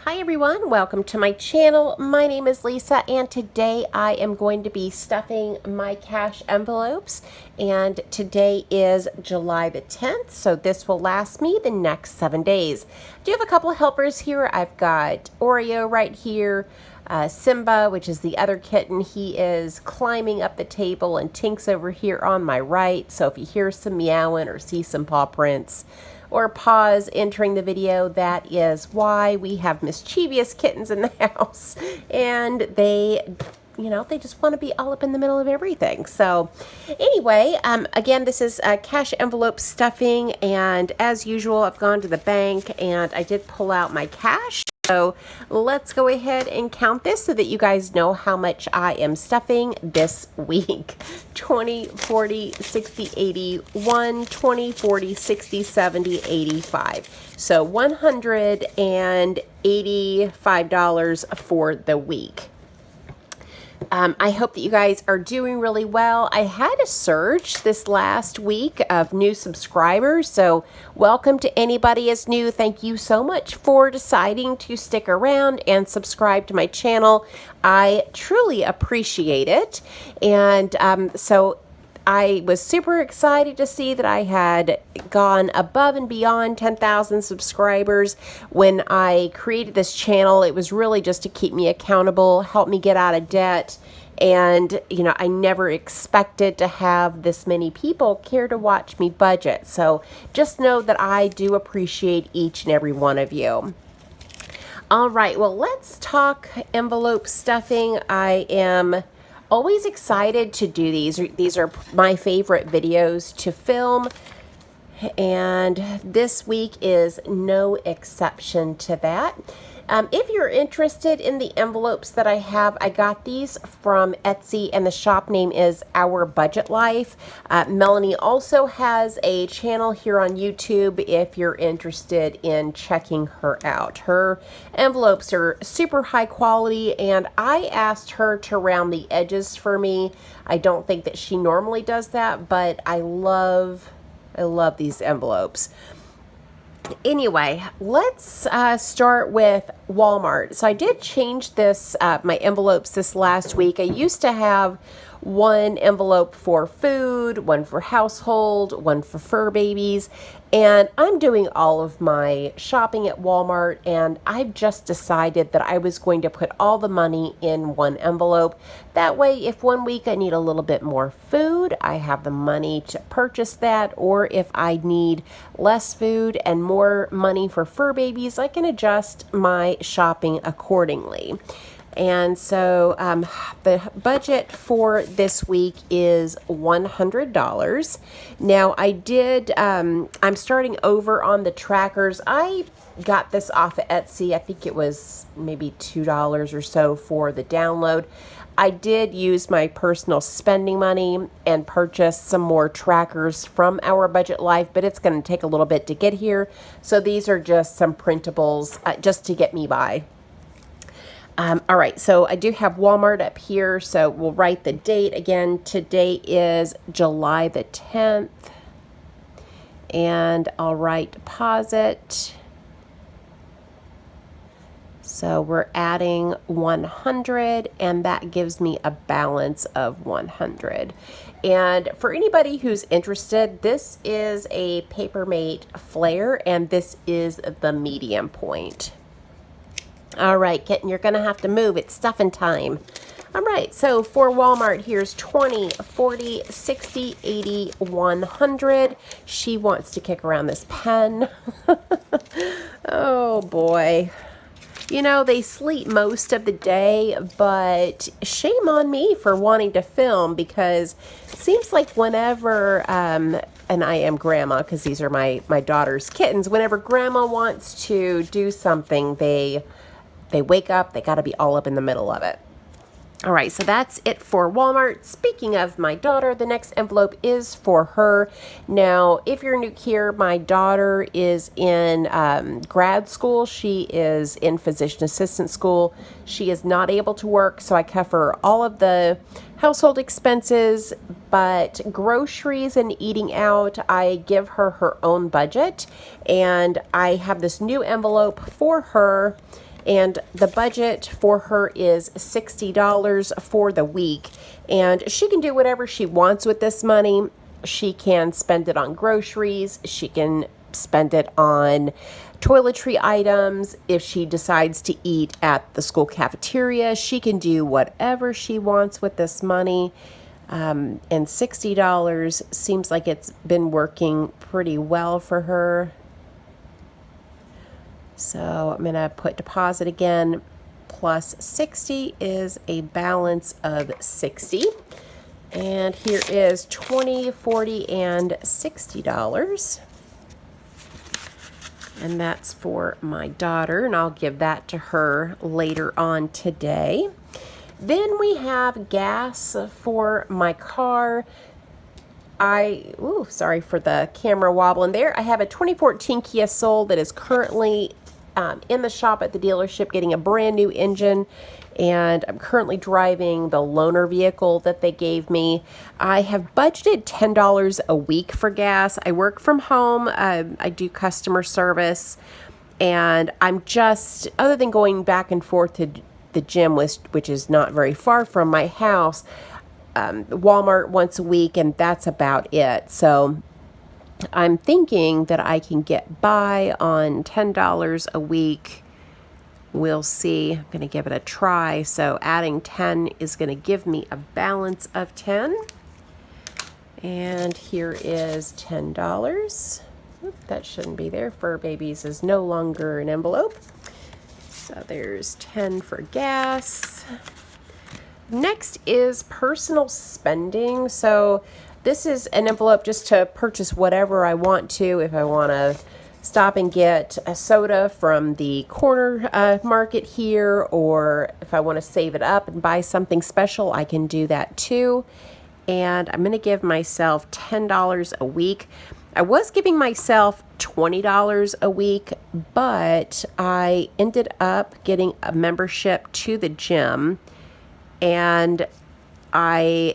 Hi everyone, welcome to my channel. My name is Lisa and today I am going to be stuffing my cash envelopes, and today is July the 10th, so this will last me the next 7 days. I do have a couple of helpers here. I've got Oreo right here, Simba, which is the other kitten. He is climbing up the table, and Tink's over here on my right, so if you hear some meowing or see some paw prints or pause entering the video, that is why. We have mischievous kittens in the house, and they just want to be all up in the middle of everything. So anyway, again, this is cash envelope stuffing, and as usual, I've gone to the bank and I did pull out my cash. So let's go ahead and count this so that you guys know how much I am stuffing this week. 20, 40, 60, 80, 1, 20, 40, 60, 70, 85. So $185 for the week. I hope that you guys are doing really well. I had a surge this last week of new subscribers, so welcome to anybody as new. Thank you so much for deciding to stick around and subscribe to my channel. I truly appreciate it. And so I was super excited to see that I had gone above and beyond 10,000 subscribers. When I created this channel, it was really just to keep me accountable, help me get out of debt. And, I never expected to have this many people care to watch me budget. So just know that I do appreciate each and every one of you. All right, well, let's talk envelope stuffing. I am always excited to do these. These are my favorite videos to film, and this week is no exception to that. If you're interested in the envelopes that I have, I got these from Etsy, and the shop name is Our Budget Life. Melanie also has a channel here on YouTube if you're interested in checking her out. Her envelopes are super high quality, and I asked her to round the edges for me. I don't think that she normally does that, but I love these envelopes. Anyway, let's start with Walmart. So I did change this, my envelopes this last week. I used to have one envelope for food, one for household, one for fur babies, and I'm doing all of my shopping at Walmart, and I've just decided that I was going to put all the money in one envelope. That way, if one week I need a little bit more food, I have the money to purchase that, or if I need less food and more money for fur babies, I can adjust my shopping accordingly. And so the budget for this week is $100. Now I did, I'm starting over on the trackers. I got this off of Etsy. I think it was maybe $2 or so for the download. I did use my personal spending money and purchase some more trackers from Our Budget Life, but it's going to take a little bit to get here. So these are just some printables just to get me by. All right, so I do have Walmart up here, so we'll write the date again. Today is July the 10th, and I'll write deposit. So we're adding 100, and that gives me a balance of 100. And for anybody who's interested, this is a Papermate flare, and this is the medium point. All right, Kitten, you're going to have to move. It's stuffing time. All right, so for Walmart, here's 20, 40, 60, 80, 100. She wants to kick around this pen. Oh, boy. They sleep most of the day, but shame on me for wanting to film, because it seems like whenever, and I am grandma because these are my daughter's kittens, whenever grandma wants to do something, they wake up, they got to be all up in the middle of it. All right, so that's it for Walmart. Speaking of my daughter, the next envelope is for her. Now, if you're new here, my daughter is in grad school. She is in physician assistant school. She is not able to work, so I cover all of the household expenses, but groceries and eating out, I give her her own budget. And I have this new envelope for her, And the budget for her is $60 for the week. And she can do whatever she wants with this money. She can spend it on groceries. She can spend it on toiletry items. If she decides to eat at the school cafeteria, she can do whatever she wants with this money. And $60 seems like it's been working pretty well for her. So I'm going to put deposit again. Plus 60 is a balance of 60. And here is $20, $40, and $60. And that's for my daughter, and I'll give that to her later on today. Then we have gas for my car. Sorry for the camera wobbling there. I have a 2014 Kia Soul that is currently in the shop at the dealership getting a brand new engine, and I'm currently driving the loaner vehicle that they gave me. I have budgeted $10 a week for gas. I work from home. I do customer service, and I'm just, other than going back and forth to the gym, which is not very far from my house, Walmart once a week, and that's about it. So I'm thinking that I can get by on $10 a week. We'll see. I'm going to give it a try. So adding 10 is going to give me a balance of 10. And here is $10. That shouldn't be there. Fur Babies is no longer an envelope. So there's 10 for gas. Next is personal spending. So this is an envelope just to purchase whatever I want to. If I want to stop and get a soda from the corner market here, or if I want to save it up and buy something special, I can do that too. And I'm going to give myself $10 a week. I was giving myself $20 a week, but I ended up getting a membership to the gym, and I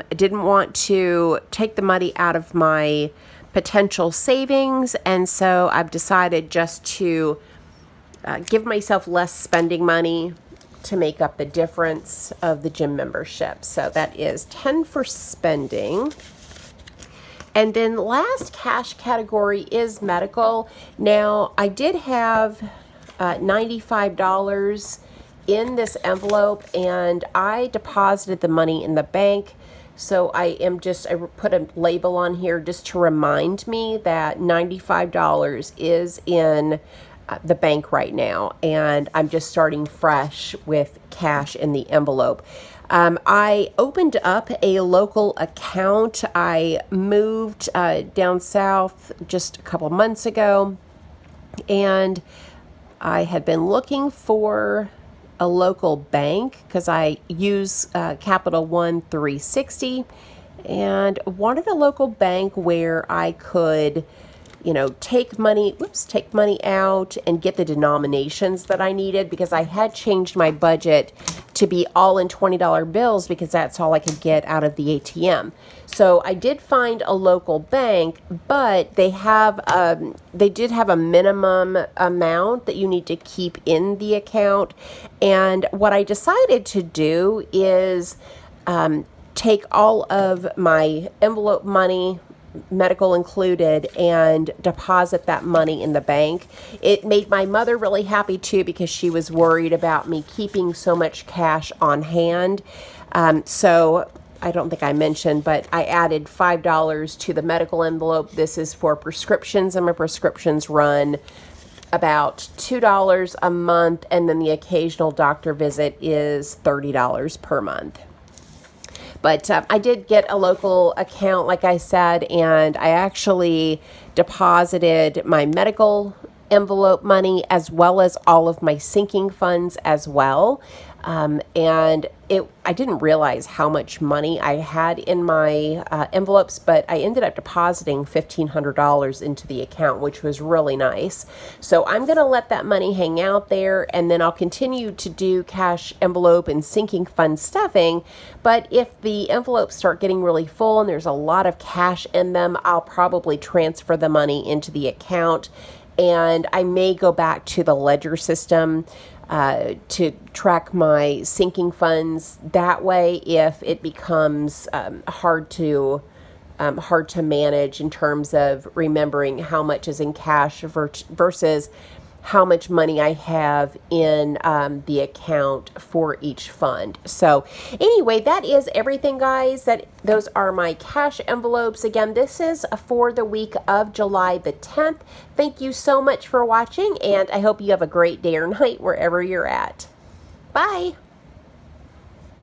didn't want to take the money out of my potential savings, and so I've decided just to give myself less spending money to make up the difference of the gym membership. So that is 10 for spending. And then last cash category is medical. Now, I did have $95 in this envelope, and I deposited the money in the bank. So I put a label on here just to remind me that $95 is in the bank right now, and I'm just starting fresh with cash in the envelope. I opened up a local account. I moved down south just a couple months ago, and I had been looking for a local bank because I use Capital One 360, and wanted a local bank where I could, take money out and get the denominations that I needed, because I had changed my budget to be all in $20 bills because that's all I could get out of the ATM. So I did find a local bank, but they did have a minimum amount that you need to keep in the account. And what I decided to do is take all of my envelope money, medical included, and deposit that money in the bank. It made my mother really happy too, because she was worried about me keeping so much cash on hand. So I don't think I mentioned, but I added $5 to the medical envelope. This is for prescriptions, and my prescriptions run about $2 a month, and then the occasional doctor visit is $30 per month. But I did get a local account, like I said, and I actually deposited my medical envelope money as well as all of my sinking funds as well. And I didn't realize how much money I had in my envelopes, but I ended up depositing $1,500 into the account, which was really nice. So I'm going to let that money hang out there, and then I'll continue to do cash envelope and sinking fund stuffing. But if the envelopes start getting really full and there's a lot of cash in them, I'll probably transfer the money into the account, and I may go back to the ledger system. to track my sinking funds that way if it becomes hard to manage in terms of remembering how much is in cash versus how much money I have in the account for each fund. So anyway, that is everything, guys. Those are my cash envelopes. Again, this is for the week of July the 10th. Thank you so much for watching, and I hope you have a great day or night wherever you're at. Bye.